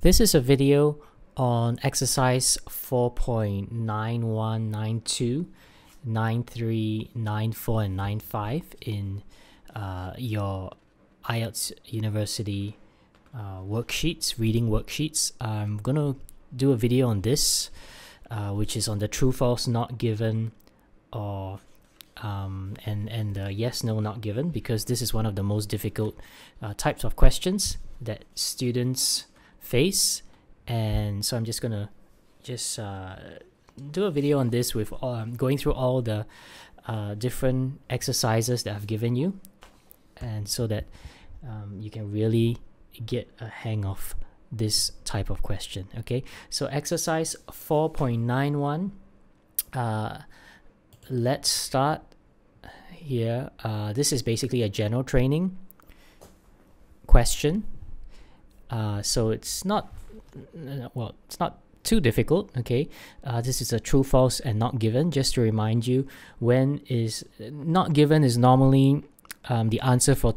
This is a video on exercise 4.9192, 93, 94, and 95 in your IELTS University worksheets, reading worksheets. I'm going to do a video on this, which is on the true, false, not given, or and the yes, no, not given, because this is one of the most difficult types of questions that students face. And so I'm just gonna do a video on this with going through all the different exercises that I've given you, and so that you can really get a hang of this type of question. Okay, so exercise 4.91, let's start here. This is basically a general training question, so it's not it's not too difficult. Okay, this is a true, false, and not given. Just to remind you, when is not given is normally the answer for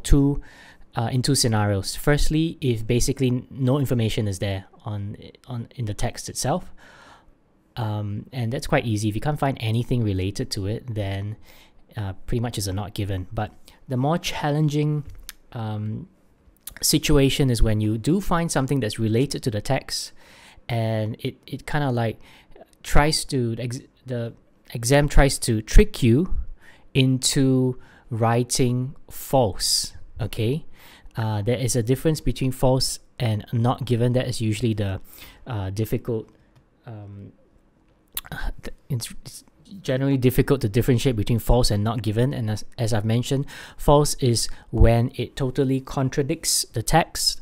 in two scenarios. Firstly, if basically no information is there in the text itself, and that's quite easy. If you can't find anything related to it, then pretty much is a not given. But the more challenging situation is when you do find something that's related to the text, and it kind of like the exam tries to trick you into writing false. Okay, there is a difference between false and not given. That is usually the difficult. It's generally difficult to differentiate between false and not given, and as I've mentioned, false is when it totally contradicts the text,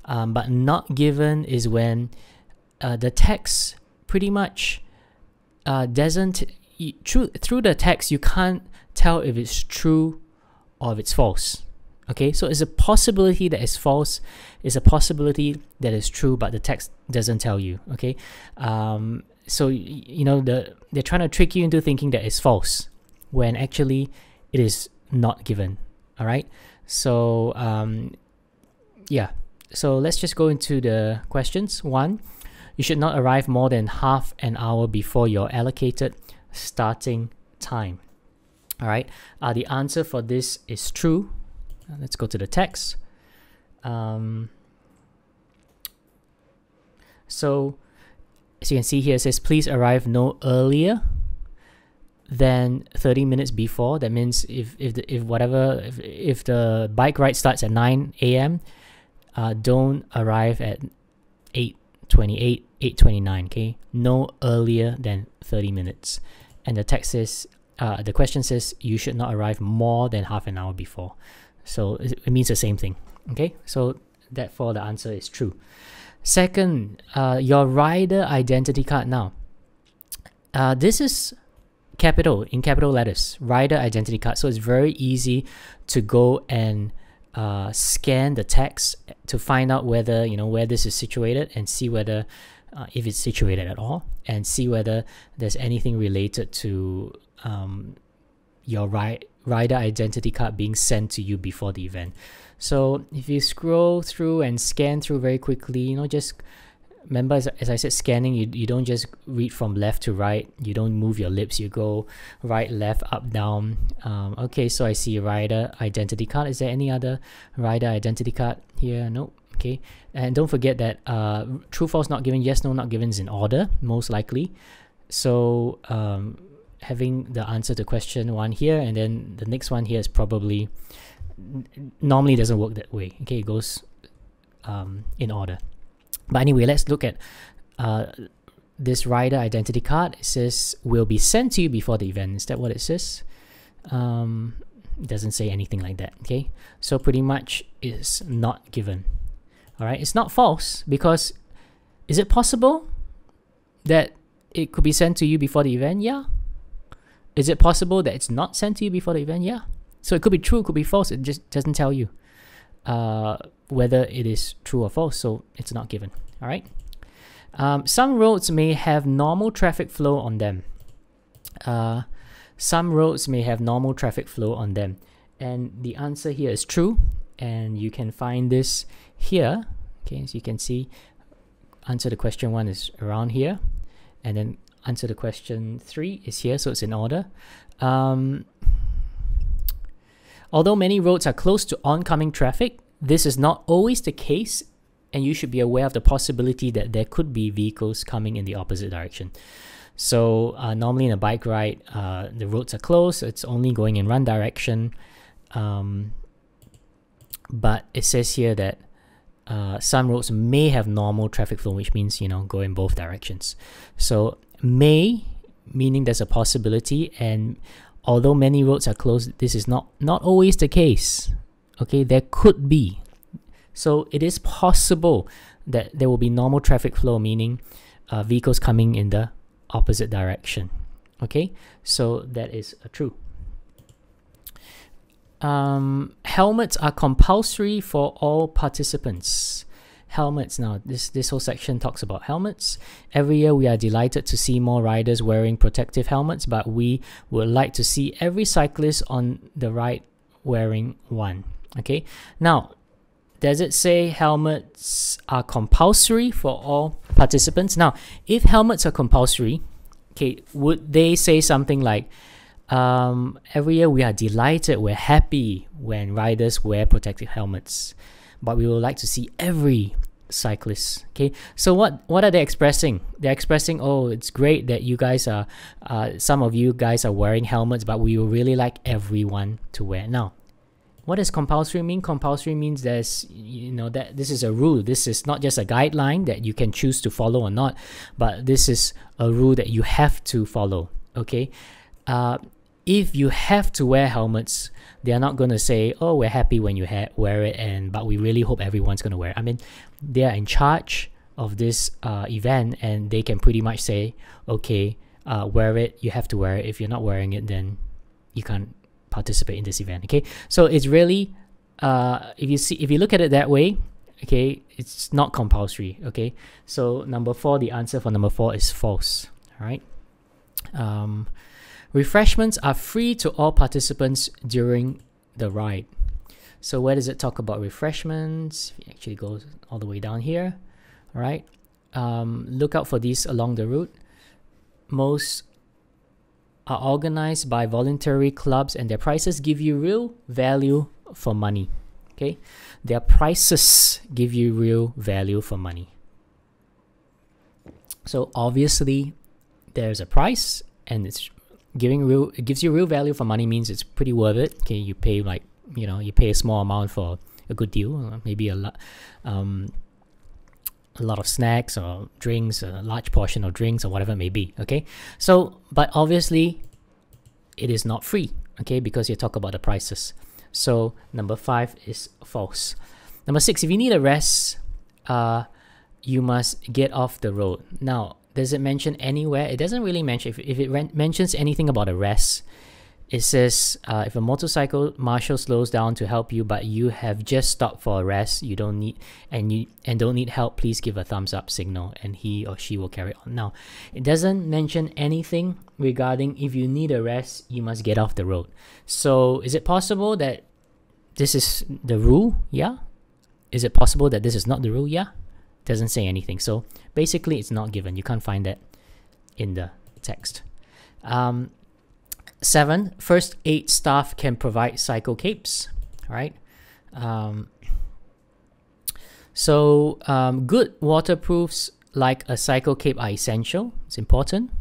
but not given is when the text pretty much doesn't through the text you can't tell if it's true or if it's false. Okay, so it's a possibility that it's false, it's a possibility that is true, but the text doesn't tell you. Okay, so you know they're trying to trick you into thinking that it's false when actually it is not given. All right, so yeah, so let's just go into the questions. 1, you should not arrive more than half an hour before your allocated starting time. All right, the answer for this is true. Let's go to the text. So as you can see here, it says please arrive no earlier than 30 minutes before. That means if the bike ride starts at 9 a.m., don't arrive at 8:28, 8:29. Okay, no earlier than 30 minutes. And the text says, the question says you should not arrive more than half an hour before. So it means the same thing. Okay, so therefore the answer is true. Second, your rider identity card. Now, this is in capital letters, rider identity card. So it's very easy to go and scan the text to find out whether where this is situated, and see whether if it's situated at all, and see whether there's anything related to your rider identity card being sent to you before the event. So if you scroll through and scan through very quickly, just remember, as I said, scanning, you don't just read from left to right, you don't move your lips, you go right, left, up, down. Okay, so I see rider identity card. Is there any other rider identity card here? No. Okay, and don't forget that true, false, not given, yes, no, not given is in order, most likely. So having the answer to question 1 here, and then the next one here is probably normally doesn't work that way. Okay, it goes in order. But anyway, let's look at this rider identity card. It says will be sent to you before the event. Is that what it says? It doesn't say anything like that. Okay, so pretty much is not given. All right, it's not false, because is it possible that it could be sent to you before the event? Yeah. Is it possible that it's not sent to you before the event? Yeah. So it could be true, it could be false. It just doesn't tell you whether it is true or false, so it's not given. All right. Some roads may have normal traffic flow on them. Some roads may have normal traffic flow on them, and the answer here is true. And you can find this here. Okay, as you can see, answer the question 1 is around here, and then answer the question 3 is here, so it's in order. Although many roads are close to oncoming traffic, this is not always the case, and you should be aware of the possibility that there could be vehicles coming in the opposite direction. So normally in a bike ride, the roads are closed, it's only going in one direction, but it says here that some roads may have normal traffic flow, which means, you know, go in both directions. So may, meaning there's a possibility, and although many roads are closed, this is not always the case. Okay, there could be. So it is possible that there will be normal traffic flow, meaning vehicles coming in the opposite direction. Okay, so that is true. Helmets are compulsory for all participants. Helmets, now this whole section talks about helmets. Every year we are delighted to see more riders wearing protective helmets, but we would like to see every cyclist on the ride wearing one. Okay, now does it say helmets are compulsory for all participants? Now, if helmets are compulsory, okay, would they say something like, every year we are delighted, we're happy when riders wear protective helmets, but we would like to see every cyclist. Okay, so what are they expressing? They're expressing, oh, it's great that you guys are, some of you guys are wearing helmets, but we would really like everyone to wear. Now, what does compulsory mean? Compulsory means there's, you know, that this is a rule. This is not just a guideline that you can choose to follow or not, but this is a rule that you have to follow. Okay, if you have to wear helmets, they are not going to say, oh, we're happy when you wear it, but we really hope everyone's going to wear it. I mean, they are in charge of this event, and they can pretty much say, okay, wear it, you have to wear it. If you're not wearing it, then you can't participate in this event. Okay, so it's really, if you look at it that way, okay, it's not compulsory. Okay, so number 4, the answer for number 4 is false. All right. Refreshments are free to all participants during the ride. So where does it talk about refreshments? It actually goes all the way down here. All right. Look out for these along the route. Most are organized by voluntary clubs, and their prices give you real value for money. Okay, their prices give you real value for money. So obviously there's a price, and it gives you real value for money, means it's pretty worth it. Okay, you pay, like, you know, you pay a small amount for a good deal, maybe a lot of snacks or drinks, a large portion of drinks, or whatever it may be. Okay, so but obviously it is not free. Okay, because you talk about the prices. So number 5 is false. Number 6, if you need a rest, you must get off the road. Now, does it mention anywhere? It doesn't really mention. If it mentions anything about a rest, it says if a motorcycle marshal slows down to help you, but you have just stopped for a rest, you don't need don't need help, please give a thumbs up signal, and he or she will carry on. Now, it doesn't mention anything regarding if you need a rest, you must get off the road. So is it possible that this is the rule? Yeah. Is it possible that this is not the rule? Yeah. Doesn't say anything. So basically it's not given. You can't find that in the text. 7, first aid staff can provide cycle capes. All right. Good waterproofs like a cycle cape are essential. It's important.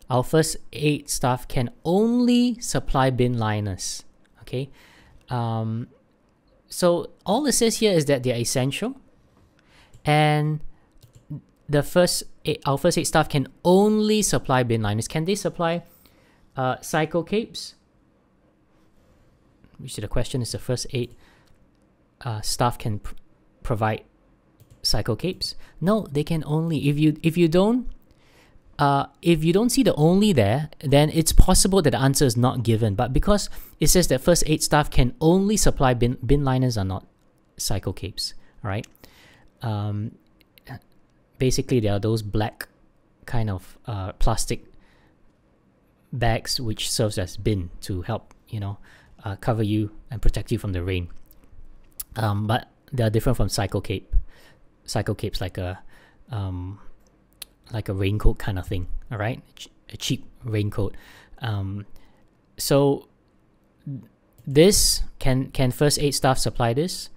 Our first aid staff can only supply bin liners. Okay. So all it says here is that they are essential, and our first aid staff can only supply bin liners. Can they supply cycle capes? Which the question is, the first aid staff can provide cycle capes? No, they can only. If you don't see the only there, then it's possible that the answer is not given. But because it says that first aid staff can only supply bin liners, are not cycle capes. All right. Basically, there are those black kind of plastic bags which serves as bin to help, you know, cover you and protect you from the rain. But they are different from cycle cape. Cycle capes like a like a raincoat kind of thing, all right? A cheap raincoat. So this, can first aid staff supply this?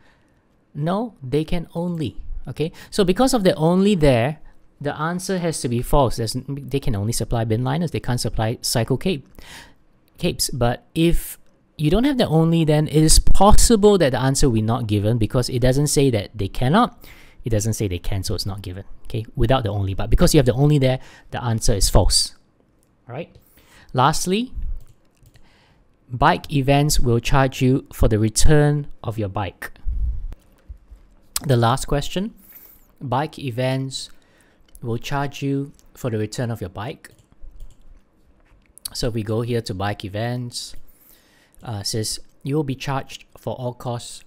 No, they can only. Okay, so because of the only there, the answer has to be false. They can only supply bin liners. They can't supply cycle capes. But if you don't have the only, then it is possible that the answer will not given, because it doesn't say that they cannot. It doesn't say they can, so it's not given. Okay, without the only. But because you have the only there, the answer is false. All right. Lastly, bike events will charge you for the return of your bike. The last question, bike events will charge you for the return of your bike. So if we go here to bike events, says you will be charged for all costs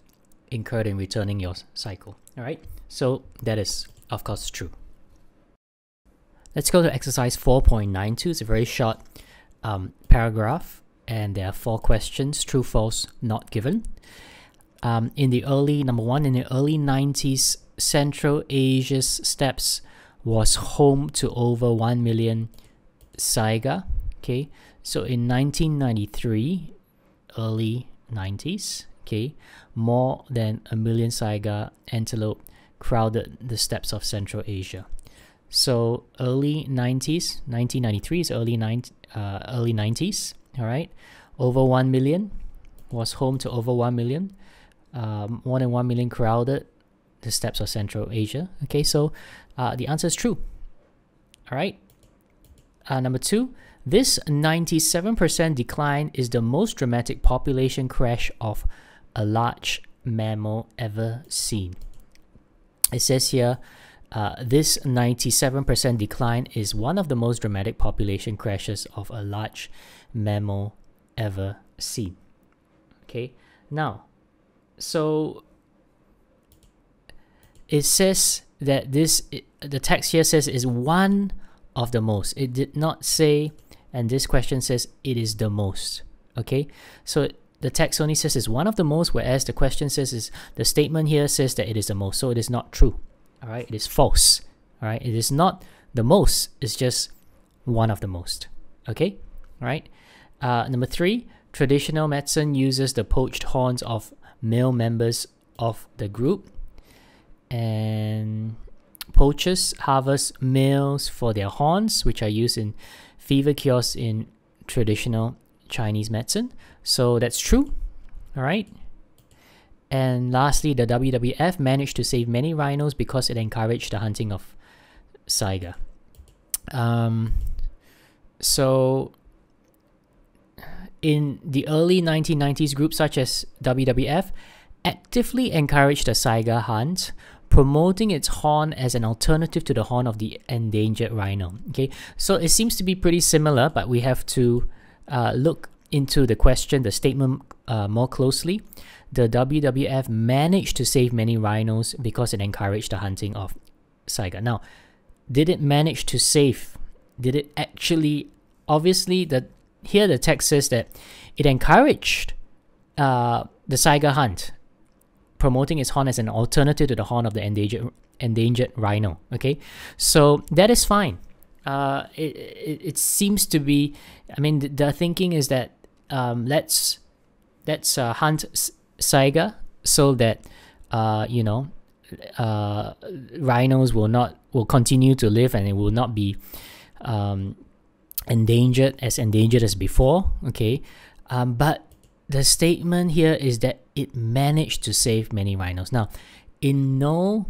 incurred in returning your cycle. All right, so that is of course true. Let's go to exercise 4.92. It's a very short paragraph, and there are 4 questions: true, false, not given. In the early 90s, Central Asia's steppes was home to over 1 million saiga. Okay, so in 1993, early 90s, okay, more than 1 million saiga antelope crowded the steppes of Central Asia. So early 90s, 1993 is early 90s. All right, over 1 million, was home to over 1 million. More than 1 million crowded the steppes of Central Asia. Okay, so the answer is true. All right. Number 2, this 97% decline is the most dramatic population crash of a large mammal ever seen. It says here, this 97% decline is one of the most dramatic population crashes of a large mammal ever seen. Okay, now, so it says that the text here says is one of the most. It did not say, and this question says it is the most. Okay, so the text only says is one of the most, whereas the question says is, the statement here says that it is the most. So it is not true. All right, it is false. All right, it is not the most. It's just one of the most. Okay, all right. Number 3, traditional medicine uses the poached horns of male members of the group, and poachers harvest males for their horns, which are used in fever cures in traditional Chinese medicine. So that's true. All right. And lastly, the WWF managed to save many rhinos because it encouraged the hunting of saiga. So in the early 1990s, groups such as WWF actively encouraged the saiga hunt, promoting its horn as an alternative to the horn of the endangered rhino. Okay, so it seems to be pretty similar, but we have to look into the question, the statement more closely. The WWF managed to save many rhinos because it encouraged the hunting of saiga. Now, did it manage to save? Did it actually? Obviously, here the text says that it encouraged the saiga hunt, promoting its horn as an alternative to the horn of the endangered rhino. Okay, so that is fine. It seems to be. I mean, the thinking is that let's hunt saiga so that rhinos will continue to live, and it will not be endangered as before. Okay, but the statement here is that it managed to save many rhinos. Now, in no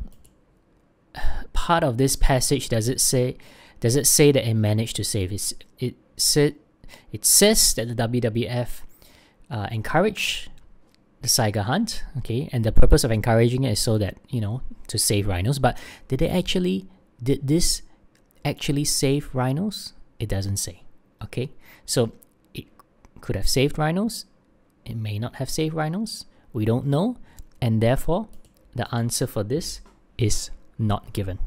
part of this passage does it say that it managed to save. It says that the WWF encouraged the saiga hunt, okay, and the purpose of encouraging it is so that, to save rhinos. But did this actually save rhinos? It doesn't say. Okay, so it could have saved rhinos, it may not have saved rhinos, we don't know, and therefore the answer for this is not given.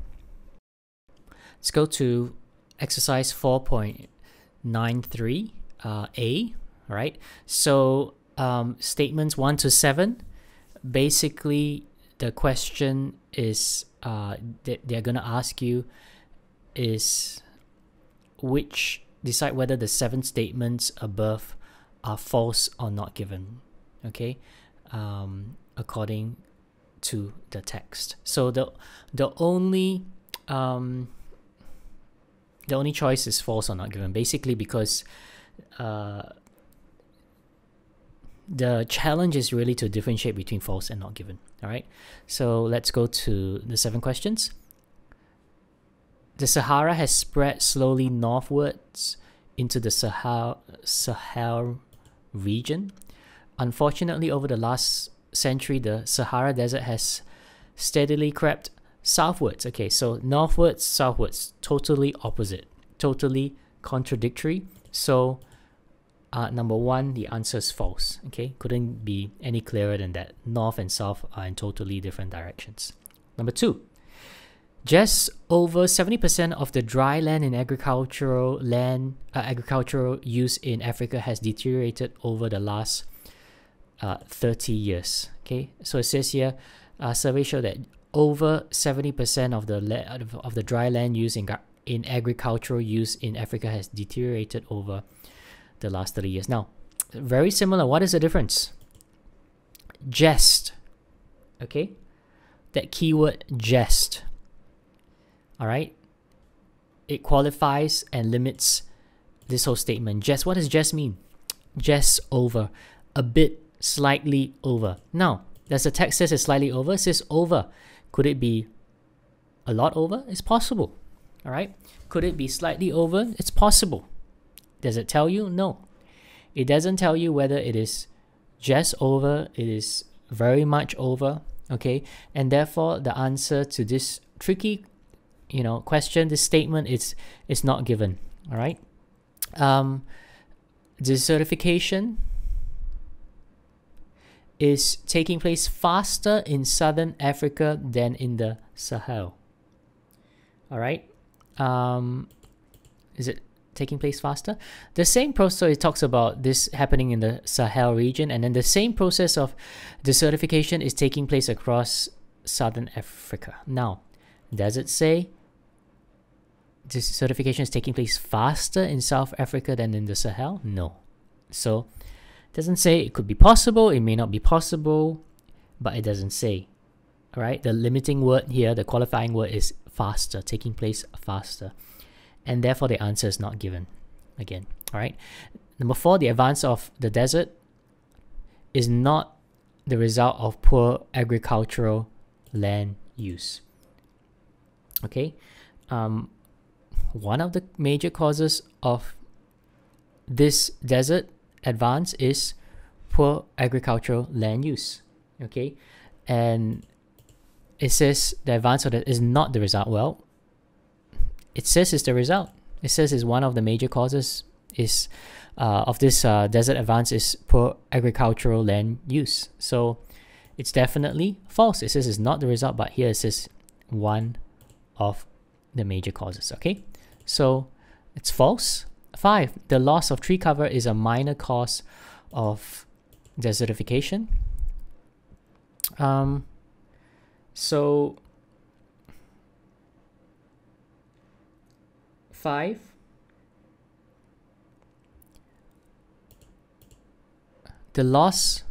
Let's go to exercise 4.93 A. Right, so statements 1 to 7, basically the question is they're gonna ask you is decide whether the 7 statements above are false or not given, okay, according to the text. So the only choice is false or not given, basically because the challenge is really to differentiate between false and not given. All right, so let's go to the 7 questions. The Sahara has spread slowly northwards into the Sahel region. Unfortunately, over the last century, the Sahara Desert has steadily crept southwards. Okay, so northwards, southwards, totally opposite, totally contradictory. So number 1, the answer is false. Okay, couldn't be any clearer than that. North and south are in totally different directions. Number 2, just over 70% of the dry land in agricultural use in Africa has deteriorated over the last 30 years. Okay, so it says here, surveys show that over 70% of the dry land used in agricultural use in Africa has deteriorated over the last 30 years. Now, very similar. What is the difference? Just. Okay, that keyword just. All right, it qualifies and limits this whole statement. Just, what does just mean? Just over, a bit, slightly over. Now, does the text says it's slightly over? It says over. Could it be a lot over? It's possible. All right, could it be slightly over? It's possible. Does it tell you? No, it doesn't tell you whether it is just over, it is very much over. Okay, and therefore the answer to this tricky question, this statement, is not given. All right, desertification is taking place faster in southern Africa than in the Sahel. All right, is it taking place faster? The same process, it talks about this happening in the Sahel region, and then the same process of desertification is taking place across southern Africa. Now, does it say desertification is taking place faster in South Africa than in the Sahel? No. So it doesn't say. It could be possible, it may not be possible, but it doesn't say. All right, the limiting word here, the qualifying word is faster, taking place faster, and therefore the answer is not given again. All right, number 4, the advance of the desert is not the result of poor agricultural land use. Okay, one of the major causes of this desert advance is poor agricultural land use. Okay, and it says the advance of that is not the result. Well, it says it's the result. It says it's one of the major causes is of this desert advance is poor agricultural land use. So it's definitely false. It says it's not the result, but here it says one of the major causes. Okay, so it's false. 5, the loss of tree cover is a minor cause of desertification. So 5, the loss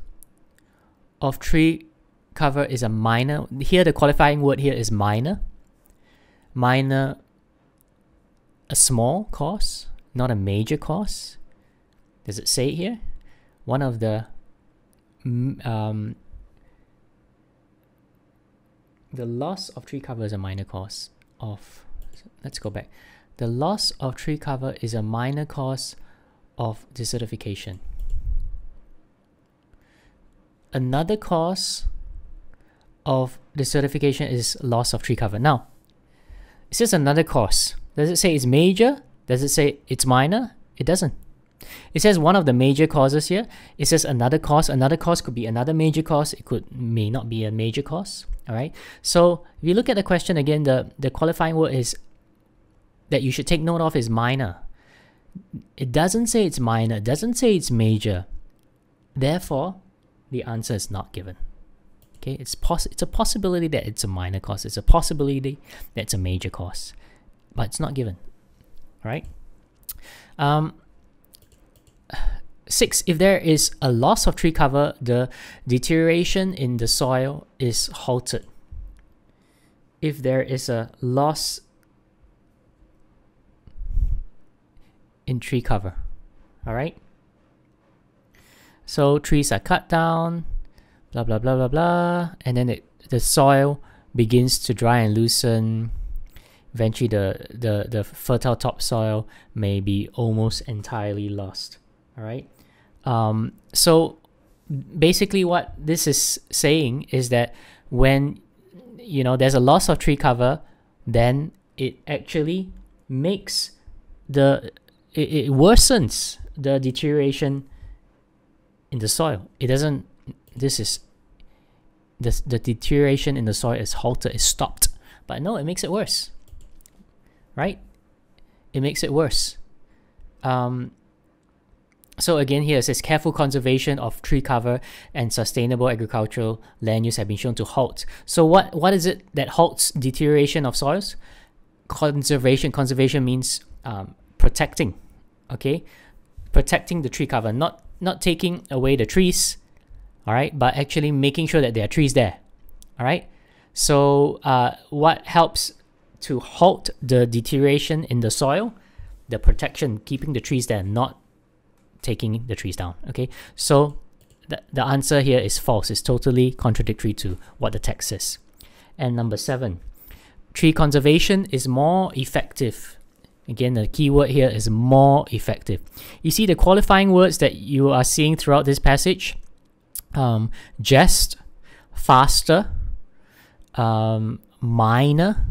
of tree cover is a minor. Here the qualifying word here is minor. Minor, a small cause, not a major cause. Does it say it here? One of the loss of tree cover is a minor cause of, let's go back. The loss of tree cover is a minor cause of desertification. Another cause of desertification is loss of tree cover. Now, it says another cause. Does it say it's major? Does it say it's minor? It doesn't. It says one of the major causes here. It says another cause. Another cause could be another major cause. It may not be a major cause. All right. So if you look at the question again, the qualifying word is that you should take note of is minor. It doesn't say it's minor. It doesn't say it's major. Therefore, the answer is not given. Okay, it's a possibility that it's a minor cost. It's a possibility that it's a major cost, but it's not given. All right. 6. If there is a loss of tree cover, the deterioration in the soil is halted. If there is a loss in tree cover, all right. So trees are cut down, blah blah blah blah blah, and then the soil begins to dry and loosen. Eventually, the fertile topsoil may be almost entirely lost. All right. So basically, what this is saying is that when there's a loss of tree cover, then it actually makes it worsens the deterioration in the soil. It doesn't. The deterioration in the soil is halted, is stopped. But no, it makes it worse. Right? It makes it worse. So again, here it says careful conservation of tree cover and sustainable agricultural land use have been shown to halt. So what is it that halts deterioration of soils? Conservation. Conservation means protecting. Okay, protecting the tree cover, not taking away the trees. All right, but actually making sure that there are trees there. All right. So what helps to halt the deterioration in the soil? The protection, keeping the trees there, not taking the trees down. Okay, so the answer here is false. It's totally contradictory to what the text says. And number 7, tree conservation is more effective. Again, the key word here is more effective. You see the qualifying words that you are seeing throughout this passage: just, faster, minor.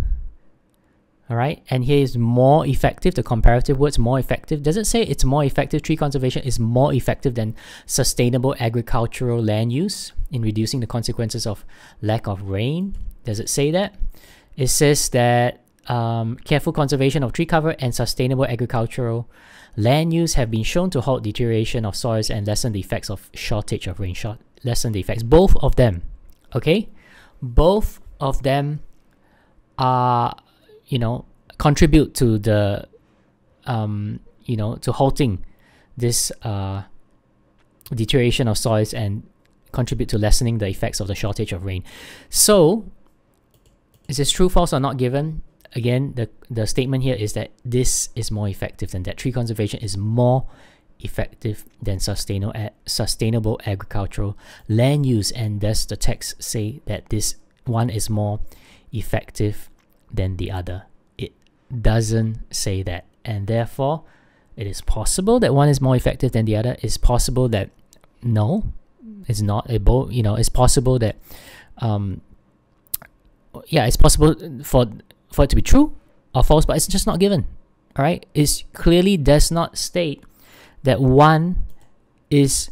All right, and here is more effective. The comparative words more effective. Does it say it's more effective? Tree conservation is more effective than sustainable agricultural land use in reducing the consequences of lack of rain? Does it say that? It says that careful conservation of tree cover and sustainable agricultural land use have been shown to halt deterioration of soils and lessen the effects of shortage of rain. Lessen the effects. Both of them. Okay, both of them are contribute to the to halting this deterioration of soils and contribute to lessening the effects of the shortage of rain. So is this true, false, or not given? Again, the statement here is that this is more effective than that. Tree conservation is more effective than sustainable agricultural land use, and thus the text say that this one is more effective than the other. It doesn't say that, and therefore it is possible that one is more effective than the other. It's possible that no, it's not. It's possible that it's possible for it to be true or false, but it's just not given. All right, it clearly does not state that one is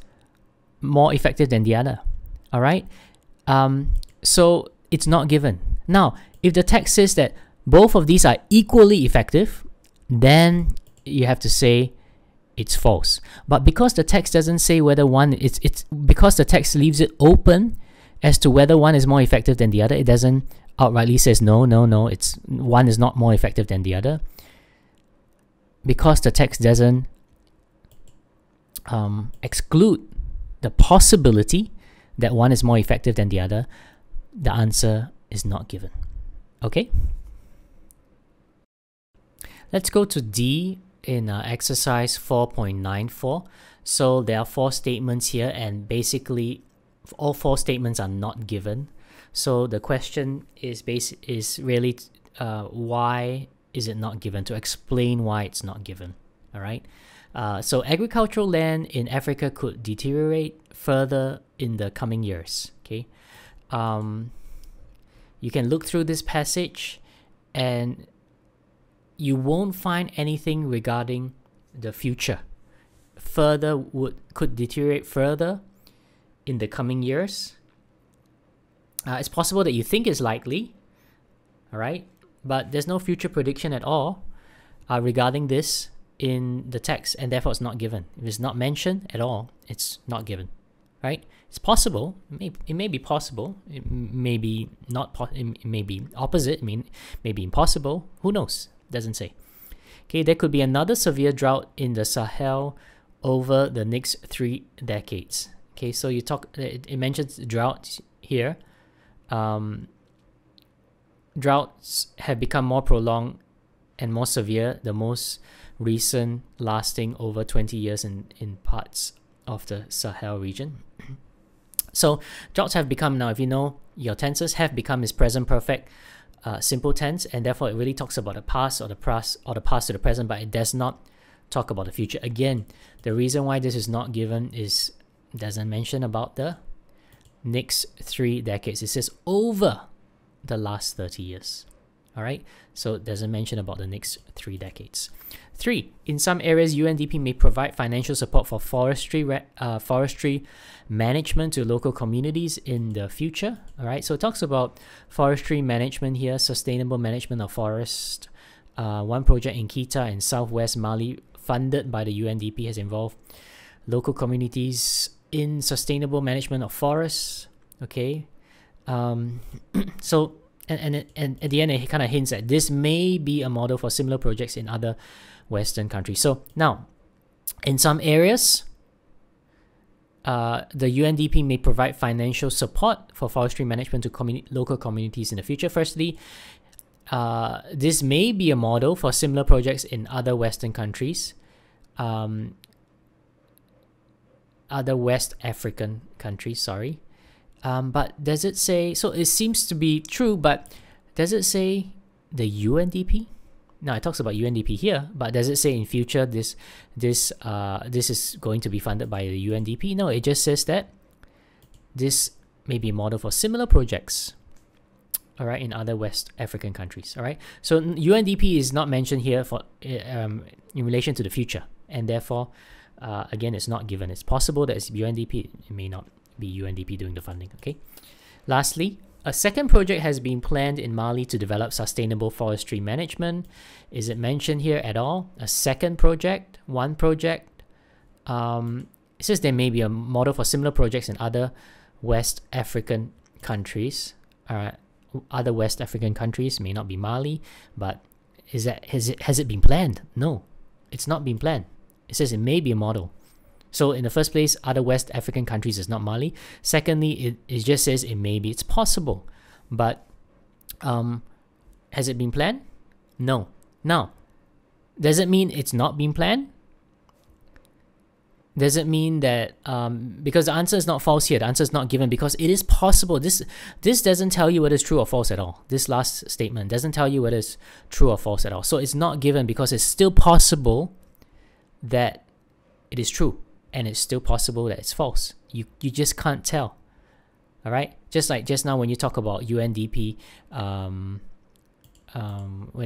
more effective than the other. All right, so it's not given. Now, if the text says that both of these are equally effective, then you have to say it's false. But because the text doesn't say whether one, it's because the text leaves it open as to whether one is more effective than the other. It doesn't outrightly says no, it's one is not more effective than the other. Because the text doesn't exclude the possibility that one is more effective than the other, the answer is not given. Okay? Let's go to D in exercise 4.94. So there are 4 statements here, and basically all 4 statements are not given. So the question is really why is it not given, to explain why it's not given. All right. So agricultural land in Africa could deteriorate further in the coming years. Okay. You can look through this passage and you won't find anything regarding the future. Could deteriorate further in the coming years. It's possible that you think it's likely, all right, but there's no future prediction at all regarding this in the text, and therefore it's not given. If it's not mentioned at all, it's not given, right? It's possible. It may be possible. It may be not. It may be opposite. I mean, maybe impossible. Who knows? Doesn't say. Okay, there could be another severe drought in the Sahel over the next 3 decades. Okay, so it mentions droughts here. Droughts have become more prolonged and more severe, the most recent lasting over 20 years in parts of the Sahel region. So droughts have become, now if you know your tenses, have become is present perfect simple tense, and therefore it really talks about the past or the past to the present, but it does not talk about the future. Again, the reason why this is not given is doesn't mention about the next 3 decades. It says over the last 30 years. All right, so it doesn't mention about the next 3 decades. 3, in some areas, UNDP may provide financial support for forestry management to local communities in the future. All right, so it talks about forestry management here, sustainable management of forest. One project in Kita in southwest Mali, funded by the UNDP, has involved local communities in sustainable management of forests. Okay, so and at the end it kind of hints that this may be a model for similar projects in other Western countries. So now, in some areas, the UNDP may provide financial support for forestry management to local communities in the future. Firstly, this may be a model for similar projects in other Western countries, other West African countries, sorry. But does it say, so it seems to be true, but does it say the UNDP? Now it talks about UNDP here, but does it say in future this is going to be funded by the UNDP? No, it just says that this may be a model for similar projects, all right, in other West African countries. All right, so UNDP is not mentioned here for in relation to the future, and therefore again, it's not given. It's possible that it's UNDP, it may not be UNDP doing the funding. Okay, lastly, a second project has been planned in Mali to develop sustainable forestry management. Is it mentioned here at all? A second project, one project. It says there may be a model for similar projects in other West African countries. Other West African countries, may not be Mali, but has it been planned? No, it's not been planned. It says it may be a model. So in the first place, other West African countries is not Mali. Secondly, it just says it may be, it's possible. But has it been planned? No. Now, does it mean it's not been planned? Does it mean that, because the answer is not false here, the answer is not given because it is possible. This doesn't tell you whether it's true or false at all. This last statement doesn't tell you whether it's true or false at all. So it's not given because it's still possible that it is true. And it's still possible that it's false. You just can't tell. All right? Just like just now when you talk about UNDP, when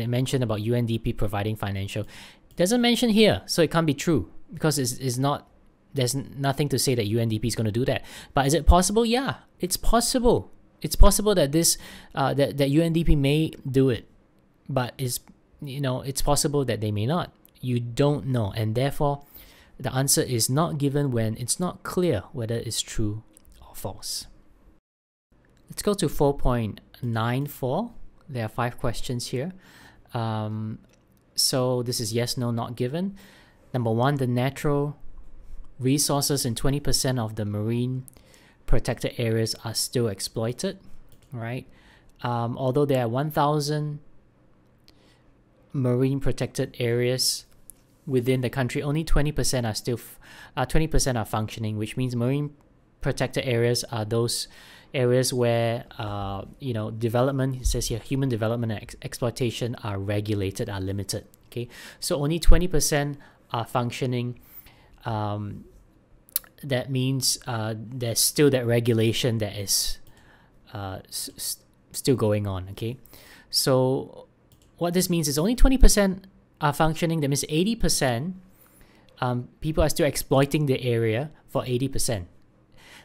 it mentioned about UNDP providing financial, it doesn't mention here, so it can't be true because it's not. There's nothing to say that UNDP is going to do that. But is it possible? Yeah, it's possible. It's possible that this that UNDP may do it, but it's possible that they may not. You don't know, and therefore the answer is not given when it's not clear whether it's true or false. Let's go to 4.94. There are 5 questions here. So this is yes, no, not given. Number 1, the natural resources in 20% of the marine protected areas are still exploited, right? Although there are 1,000 marine protected areas within the country, only 20% are still 20% are functioning, which means marine protected areas are those areas where development, it says here, human development and exploitation are regulated, are limited. Okay, so only 20% are functioning. That means there's still that regulation that is still going on. Okay, so what this means is only 20% are functioning. That means 80% people are still exploiting the area for 80%.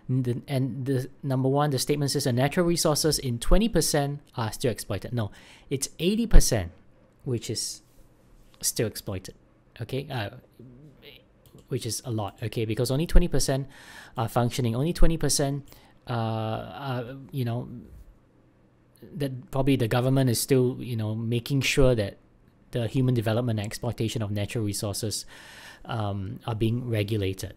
And the number 1, the statement says the natural resources in 20% are still exploited. No, it's 80% which is still exploited. Okay, which is a lot, okay, because only 20% are functioning, only 20%, you know, that probably the government is still, you know, making sure that the human development and exploitation of natural resources are being regulated.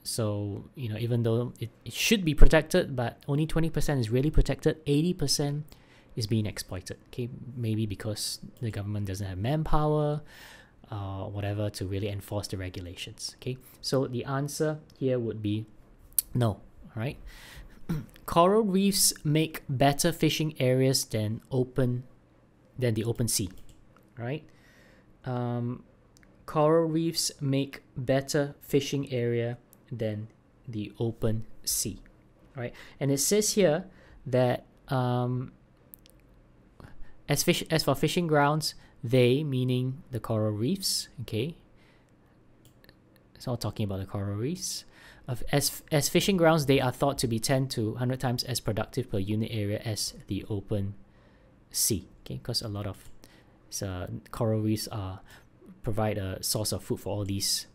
So, you know, even though it should be protected, but only 20% is really protected, 80% is being exploited, okay, maybe because the government doesn't have manpower, whatever, to really enforce the regulations, okay. So the answer here would be no. All right. Coral reefs make better fishing areas than the open sea. All right. Coral reefs make better fishing area than the open sea. All right. And it says here that as for fishing grounds, they, meaning the coral reefs, okay, it's all talking about the coral reefs. As fishing grounds, they are thought to be 10 to 100 times as productive per unit area as the open sea, okay, because a lot of coral reefs provide a source of food for all these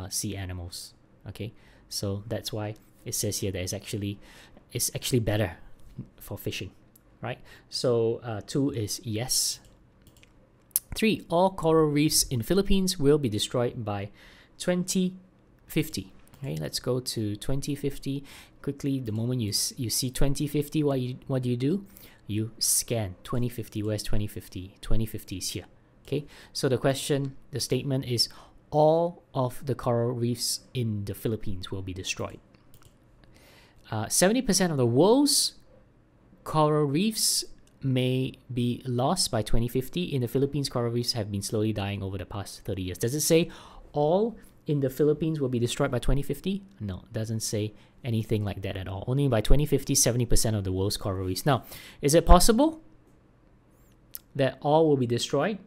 sea animals, okay. So that's why it says here that it's actually better for fishing, right? So 2 is yes. 3, all coral reefs in Philippines will be destroyed by 2050. Okay, let's go to 2050 quickly. The moment you see 2050, what do? You scan 2050. Where's 2050? 2050 is here. Okay, so the statement is all of the coral reefs in the Philippines will be destroyed. 70% of the world's coral reefs may be lost by 2050. In the Philippines, coral reefs have been slowly dying over the past 30 years. Does it say all in the Philippines will be destroyed by 2050? No, it doesn't say anything like that at all. Only by 2050, 70% of the world's coral reefs. Now, is it possible that all will be destroyed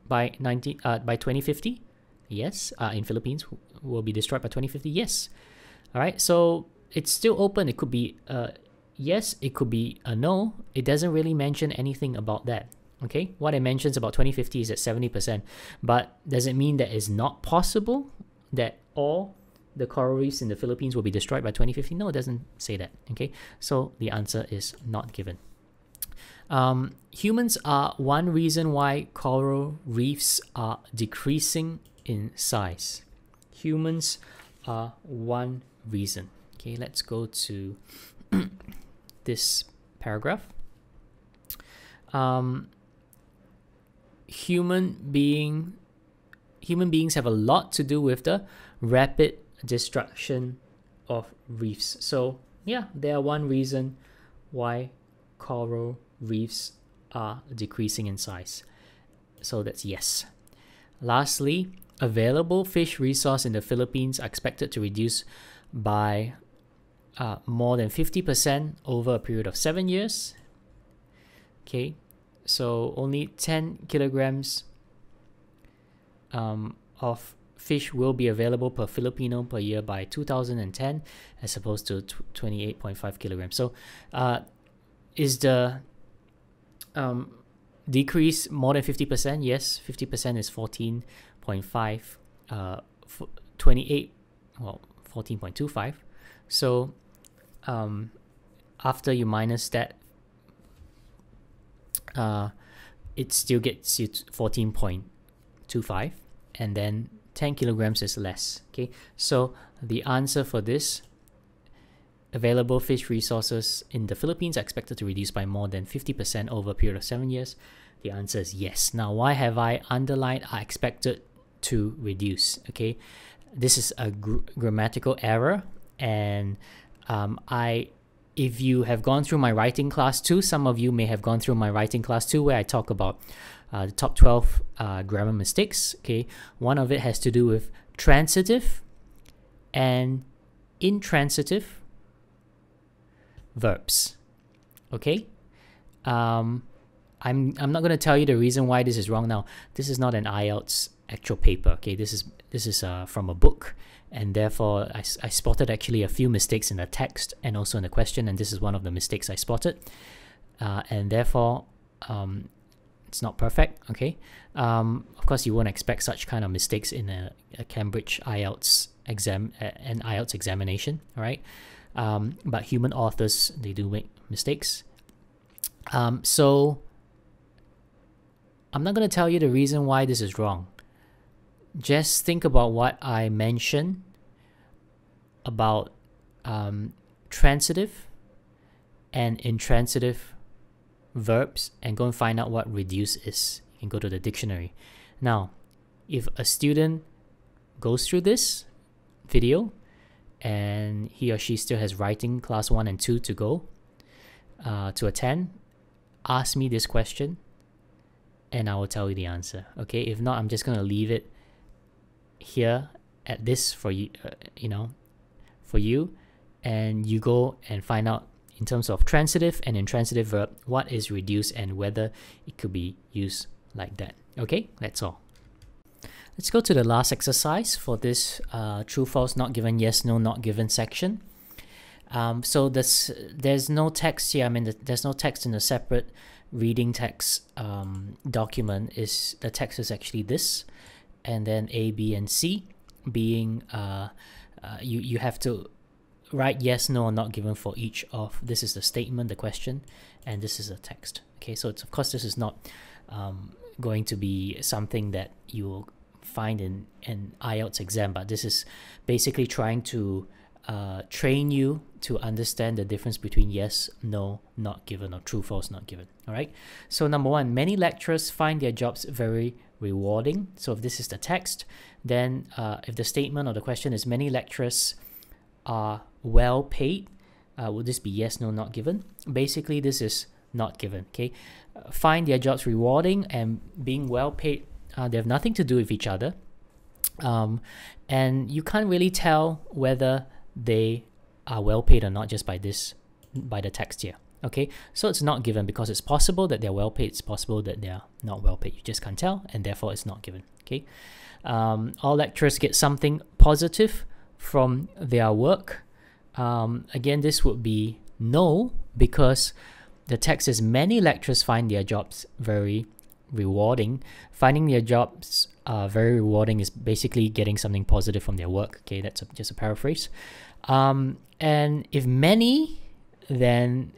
by 2050? Yes. In Philippines will be destroyed by 2050? Yes. All right, so it's still open. It could be yes, it could be a no. It doesn't really mention anything about that. Okay, what it mentions about 2050 is at 70%, but does it mean that it's not possible that all the coral reefs in the Philippines will be destroyed by 2050? No, it doesn't say that. Okay, so the answer is not given. Humans are one reason why coral reefs are decreasing in size. Humans are one reason. Okay, let's go to this paragraph. Human beings have a lot to do with the rapid destruction of reefs. So yeah, they are one reason why coral reefs are decreasing in size. So that's yes. Lastly, available fish resource in the Philippines are expected to reduce by more than 50% over a period of 7 years. Okay, so only 10 kilograms of fish will be available per Filipino per year by 2010, as opposed to 28.5 kilograms. So is the decrease more than 50%? Yes, 50% is 14.5, 28, well, 14.25. So after you minus that, it still gets you 14.25, and then 10 kilograms is less. Okay, so the answer for this, available fish resources in the Philippines are expected to reduce by more than 50% over a period of 7 years. The answer is yes. Now, why have I underlined are expected to reduce? Okay, this is a grammatical error, and if you have gone through my writing class too, some of you may have gone through my writing class too, where I talk about the top 12 grammar mistakes. Okay, one of it has to do with transitive and intransitive verbs. Okay, I'm not going to tell you the reason why this is wrong now. This is not an IELTS actual paper. Okay, this is from a book, and therefore I spotted actually a few mistakes in the text and also in the question, and this is one of the mistakes I spotted, and therefore It's not perfect, okay? Of course, you won't expect such kind of mistakes in a Cambridge IELTS exam, an IELTS examination, all right? But human authors, they do make mistakes. So I'm not going to tell you the reason why this is wrong. Just think about what I mentioned about transitive and intransitive verbs and go and find out what reduce is. You can go to the dictionary. Now, if a student goes through this video and he or she still has writing class 1 and 2 to go, to attend, ask me this question and I will tell you the answer. Okay, if not, I'm just going to leave it here at this for you, for you, and you go and find out in terms of transitive and intransitive verb what is reduced and whether it could be used like that. Okay, that's all. Let's go to the last exercise for this true, false, not given, yes, no, not given section. So there's no text here. I mean, there's no text in the separate reading text document. The text is actually this, and then A, B, and C being you have to write yes, no, or not given for each of. This is the statement, the question, and this is the text. Okay, so it's, of course, this is not going to be something that you will find in an IELTS exam, but this is basically trying to train you to understand the difference between yes, no, not given, or true, false, not given. All right. So number one, many lecturers find their jobs very rewarding. So if this is the text, then if the statement or the question is many lecturers are well paid, would this be yes, no, not given? Basically, this is not given. Okay. Find their jobs rewarding and being well paid. They have nothing to do with each other. And you can't really tell whether they are well paid or not just by the text here. Okay, so it's not given because it's possible that they're well paid, it's possible that they're not well paid. You just can't tell, and therefore it's not given. Okay, all lecturers get something positive from their work. Again, this would be no, because the text says many lecturers find their jobs very rewarding. Finding their jobs very rewarding is basically getting something positive from their work. Okay, that's just a paraphrase. And if many, then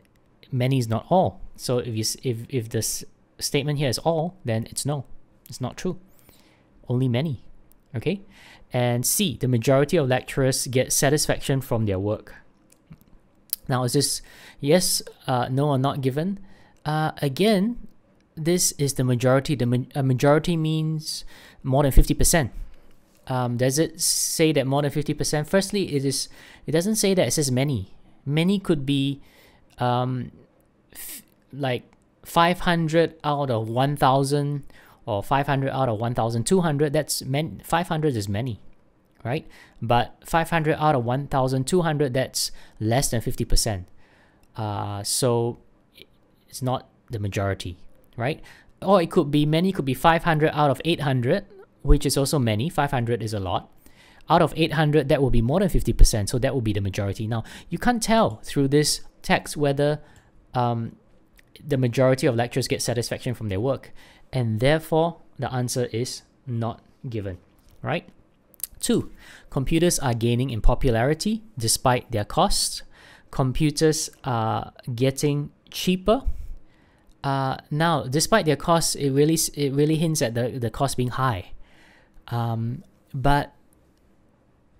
many is not all. So if this statement here is all, then it's no, it's not true. Only many. Okay, and C, the majority of lecturers get satisfaction from their work. Now, is this yes, no, or not given? Again, this is the majority. A majority means more than 50%. Does it say that more than 50%? Firstly, it doesn't say that. It says many. Many could be like 500 out of 1,000 or 500 out of 1,200. That's 500 is many, right? But 500 out of 1,200, that's less than 50%. So it's not the majority, right? Or it could be many, could be 500 out of 800, which is also many. 500 is a lot. Out of 800, that will be more than 50%, so that will be the majority. Now, you can't tell through this text whether the majority of lecturers get satisfaction from their work, and therefore the answer is not given, right? 2, computers are gaining in popularity despite their costs. Computers are getting cheaper. Now, despite their costs, it really hints at the cost being high. But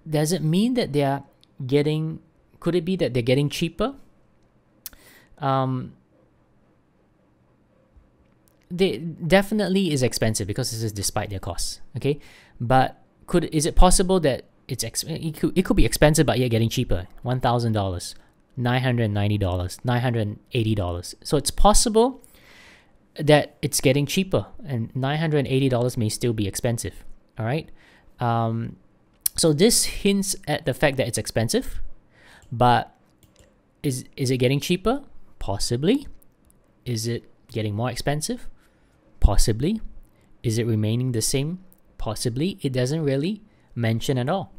does it mean that they are getting? Could it be that they're getting cheaper? They definitely is expensive because this is despite their costs. Okay, but is it possible that it could be expensive but yet getting cheaper? $1,000, $990, $980. So it's possible that it's getting cheaper, and $980 may still be expensive. All right. So this hints at the fact that it's expensive, but is it getting cheaper? Possibly. Is it getting more expensive? Possibly. Is it remaining the same? Possibly. It doesn't really mention at all.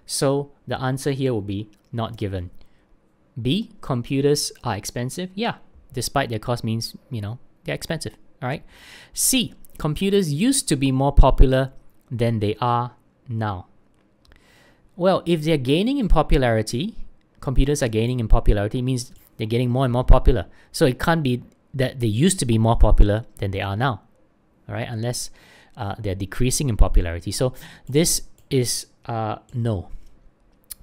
So the answer here will be not given. B, computers are expensive. Yeah, despite their cost means, they're expensive. All right. C, computers used to be more popular than they are now. Well, if they're gaining in popularity, computers are gaining in popularity, it means they're getting more and more popular. So it can't be that they used to be more popular than they are now, all right, unless they're decreasing in popularity. So this is no. All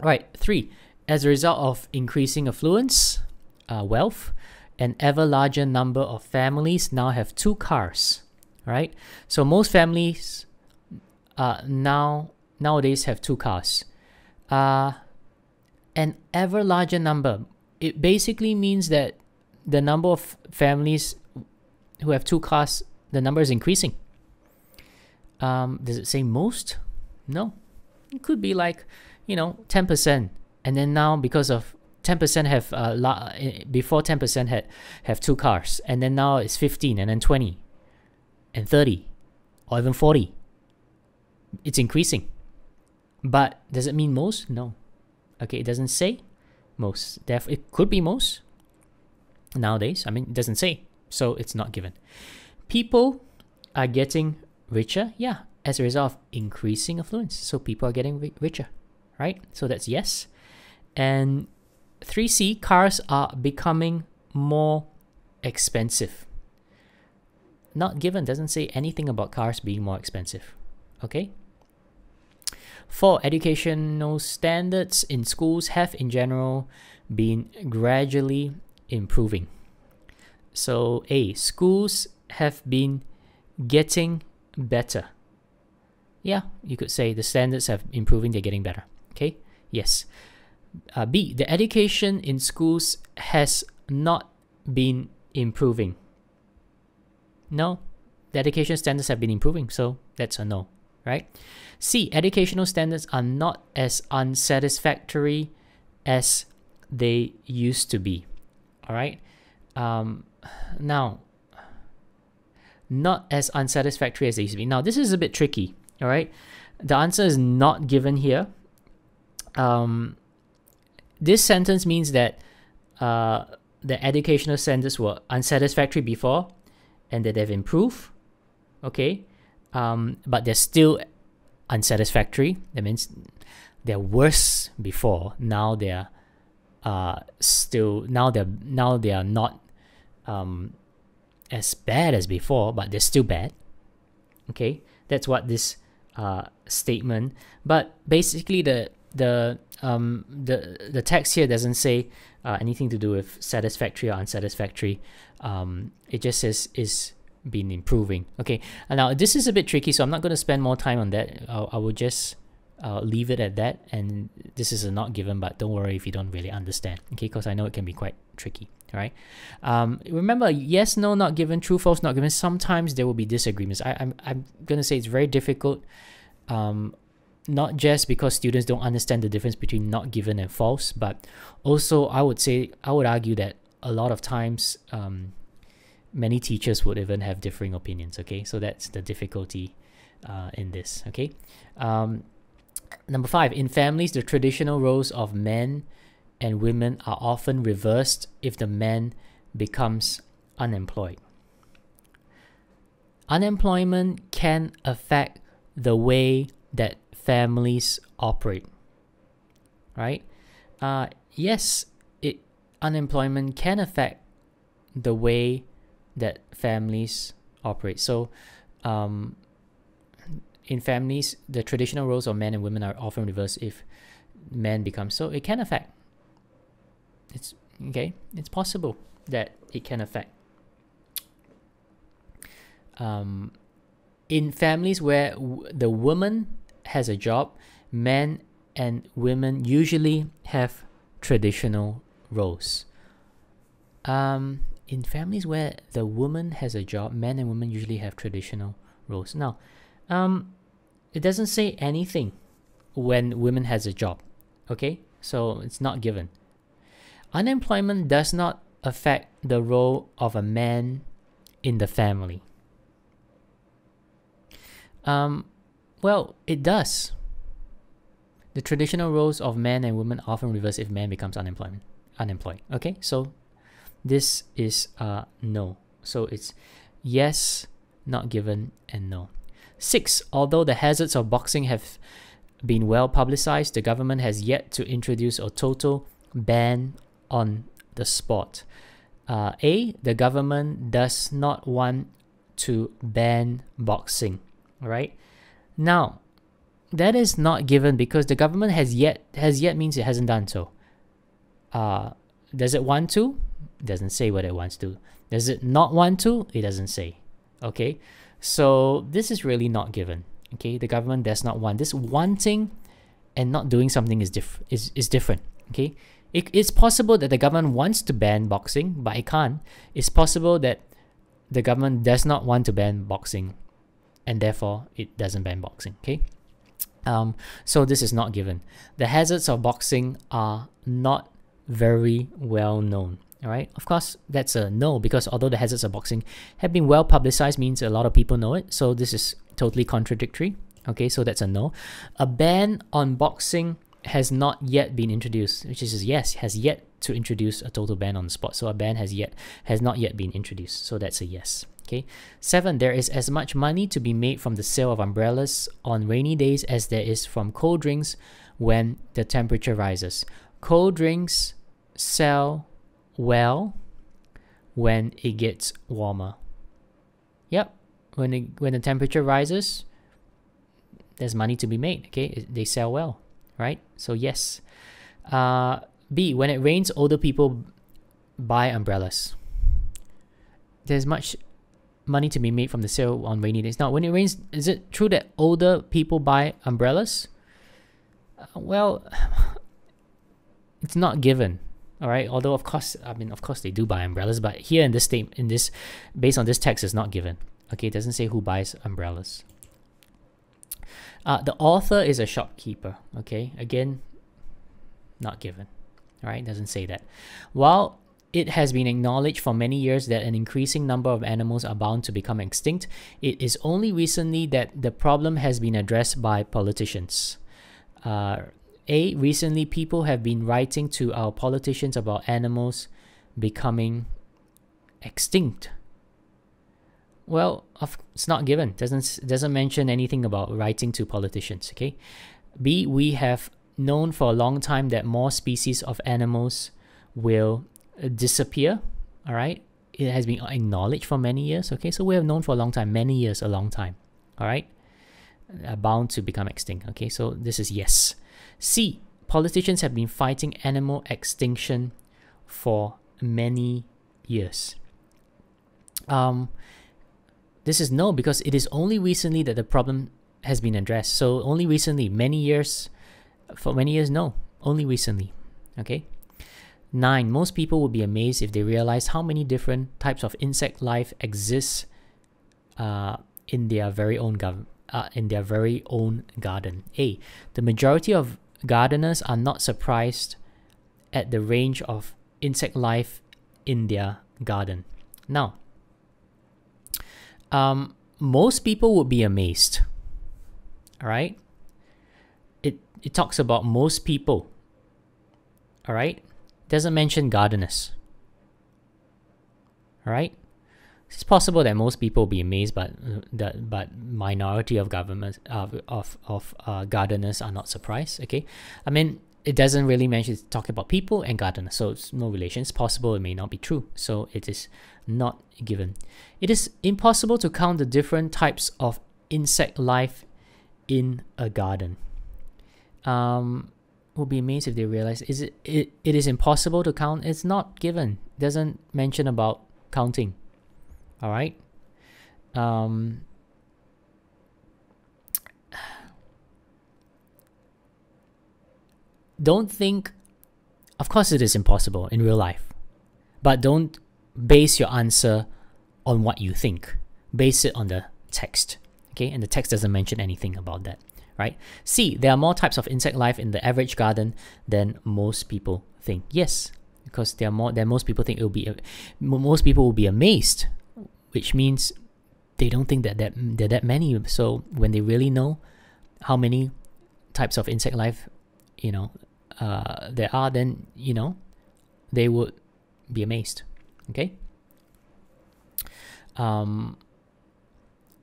right, 3, as a result of increasing affluence, wealth, an ever larger number of families now have 2 cars, all right? So most families nowadays have 2 cars. An ever larger number, it basically means that the number of families who have 2 cars, the number is increasing. Does it say most? No. It could be like, 10%. And then now, because of 10% have, before 10% have 2 cars. And then now it's 15, and then 20, and 30, or even 40. It's increasing. But does it mean most? No. Okay, it doesn't say most. Therefore, it could be most nowadays. I mean, it doesn't say. So it's not given. People are getting richer. Yeah, as a result of increasing affluence. So people are getting richer, right? So that's yes. And 3C, cars are becoming more expensive. Not given, doesn't say anything about cars being more expensive. Okay? 4, educational standards in schools have in general been gradually improving. So A, schools have been getting better. Yeah, you could say the standards have improving, they're getting better. Okay, yes. B, the education in schools has not been improving. No, the education standards have been improving, so that's a no, right? C, educational standards are not as unsatisfactory as they used to be. All right. Now, not as unsatisfactory as they used to be. Now, this is a bit tricky. All right. The answer is not given here. This sentence means that the educational standards were unsatisfactory before and that they've improved. Okay. But they're still unsatisfactory. That means they're worse before. Now they're now they are not as bad as before, but they're still bad. Okay, that's what this statement. But basically, the text here doesn't say anything to do with satisfactory or unsatisfactory. It just says is been improving. Okay, and now this is a bit tricky, so I'm not going to spend more time on that. I will just leave it at that, and this is a not given, but don't worry if you don't really understand, okay, because I know it can be quite tricky. All right, remember, yes, no, not given, true, false, not given, sometimes there will be disagreements. I'm going to say it's very difficult, not just because students don't understand the difference between not given and false, but also I would argue that a lot of times many teachers would even have differing opinions. Okay, so that's the difficulty in this. Okay, number 5, in families, the traditional roles of men and women are often reversed if the man becomes unemployed. Unemployment can affect the way that families operate, right? Yes, unemployment can affect the way that families operate. So in families, the traditional roles of men and women are often reversed if men become, so it can affect. It's okay, it's possible that it can affect. In families where the woman has a job, men and women usually have traditional roles. In families where the woman has a job, men and women usually have traditional roles. Now, it doesn't say anything when women has a job, okay? So it's not given. Unemployment does not affect the role of a man in the family. Well, it does. The traditional roles of men and women often reverse if man becomes unemployed. Okay, so this is no. So it's yes, not given, and no. 6. Although the hazards of boxing have been well publicized, the government has yet to introduce a total ban on the sport. A. The government does not want to ban boxing. All right. Now, that is not given because the government has yet means it hasn't done so. Does it want to? It doesn't say what it wants to. Does it not want to? It doesn't say. Okay, so this is really not given. Okay, the government does not want. This wanting and not doing something is different. Okay, it's possible that the government wants to ban boxing, but it can't. It's possible that the government does not want to ban boxing, and therefore it doesn't ban boxing. Okay, so this is not given. The hazards of boxing are not very well known. All right, of course, that's a no, because although the hazards of boxing have been well publicized means a lot of people know it. So this is totally contradictory. Okay, so that's a no. A ban on boxing has not yet been introduced, which is yes, has yet to introduce a total ban on the sport. So a ban has not yet been introduced. So that's a yes. Okay. 7. There is as much money to be made from the sale of umbrellas on rainy days as there is from cold drinks when the temperature rises. Cold drinks sell well when it gets warmer. Yep. When the temperature rises, there's money to be made. Okay, they sell well, right? So yes. B. When it rains, older people buy umbrellas. There's much money to be made from the sale on rainy days. Now, when it rains, is it true that older people buy umbrellas? Well, it's not given. All right. Although of course they do buy umbrellas, but here in this statement, based on this text, is not given. Okay, it doesn't say who buys umbrellas. The author is a shopkeeper. Okay, again, not given. All right, doesn't say that. While it has been acknowledged for many years that an increasing number of animals are bound to become extinct, it is only recently that the problem has been addressed by politicians. Recently people have been writing to our politicians about animals becoming extinct. Well, it's not given. Doesn't mention anything about writing to politicians. Okay. B. We have known for a long time that more species of animals will disappear. All right. It has been acknowledged for many years. Okay. So we have known for a long time, many years, a long time. All right. Bound to become extinct. Okay. So this is yes. C. Politicians have been fighting animal extinction for many years. This is no, because it is only recently that the problem has been addressed. So only recently, for many years, no, only recently. Okay. 9. Most people would be amazed if they realize how many different types of insect life exists in their very own garden. A. The majority of gardeners are not surprised at the range of insect life in their garden. Now, most people would be amazed. All right. It talks about most people. All right. Doesn't mention gardeners. All right. It's possible that most people will be amazed, but minority of gardeners are not surprised. Okay. I mean, it doesn't really mention, it's talking about people and gardeners, so it's no relation. It's possible, it may not be true, so it is not given. It is impossible to count the different types of insect life in a garden. Will be amazed if they realize it is impossible to count. It's not given. Doesn't mention about counting. All right. Don't think, of course it is impossible in real life, but don't base your answer on what you think. Base it on the text. Okay, and the text doesn't mention anything about that. Right? C. There are more types of insect life in the average garden than most people think. Yes, because there are more than most people think. Most people will be amazed, which means they don't think that there are that many. So when they really know how many types of insect life, there are, then they would be amazed. Okay.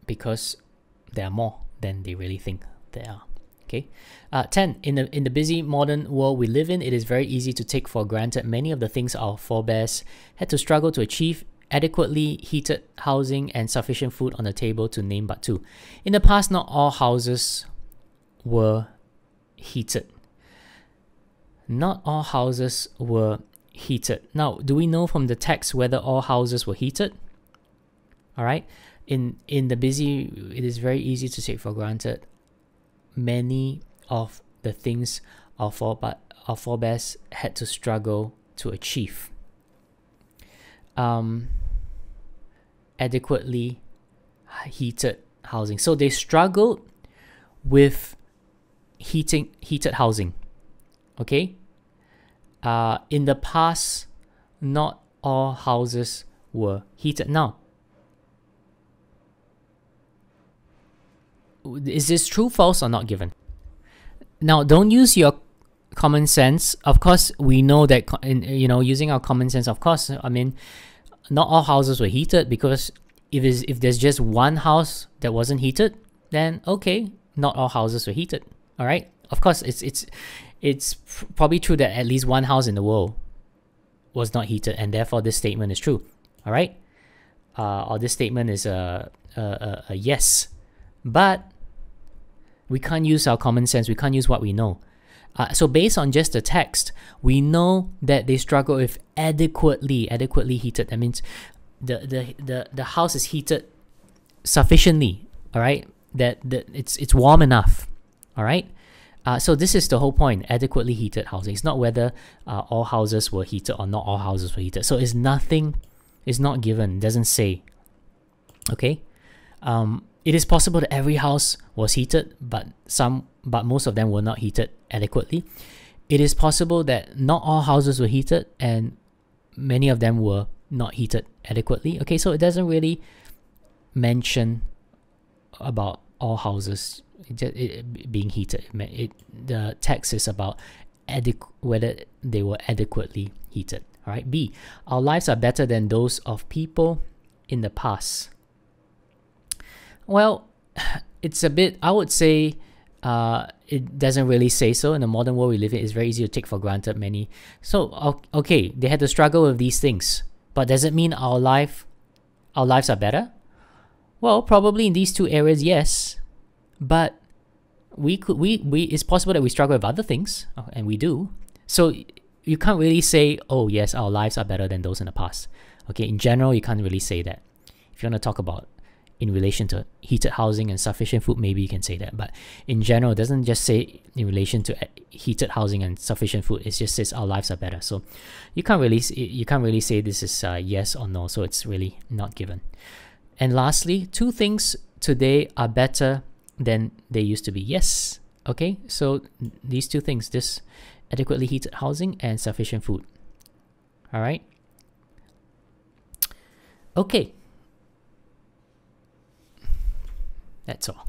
because there are more than they really think there are. Okay. 10. In the busy modern world we live in, it is very easy to take for granted many of the things our forebears had to struggle to achieve: adequately heated housing and sufficient food on the table, to name but two. In the past, not all houses were heated. Not all houses were heated. Now, do we know from the text whether all houses were heated? All right. In the busy, it is very easy to take for granted many of the things our forebears had to struggle to achieve. Adequately heated housing. So they struggled with heated housing. Okay. In the past, not all houses were heated. Now, is this true, false, or not given? Now, don't use your common sense. Of course, we know that, using our common sense, of course, I mean, not all houses were heated, because if there's just one house that wasn't heated, then okay, not all houses were heated. All right. Of course, it's probably true that at least one house in the world was not heated, and therefore this statement is true. All right. Or this statement is a yes, but we can't use our common sense. We can't use what we know. So based on just the text, we know that they struggle with adequately heated. That means the house is heated sufficiently. All right, that it's warm enough. All right. So this is the whole point: adequately heated housing. It's not whether all houses were heated or not all houses were heated. So it's nothing. It's not given. It doesn't say. Okay. It is possible that every house was heated, but most of them were not heated adequately. It is possible that not all houses were heated, and many of them were not heated adequately. Okay, so it doesn't really mention about all houses being heated. The text is about whether they were adequately heated. All right. B. Our lives are better than those of people in the past. Well, it's a bit, I would say, it doesn't really say so. In the modern world we live in, it's very easy to take for granted many. So, okay, they had to struggle with these things, but does it mean our lives are better? Well, probably in these two areas, yes, but it's possible that we struggle with other things, and we do. So you can't really say, oh yes, our lives are better than those in the past. Okay, in general, you can't really say that. If you want to talk about in relation to heated housing and sufficient food, maybe you can say that. But in general, it doesn't just say in relation to heated housing and sufficient food. It just says our lives are better. So you can't really say this is yes or no. So it's really not given. And lastly, two things today are better than they used to be. Yes. Okay. So these two things: this adequately heated housing and sufficient food. All right. Okay. That's all.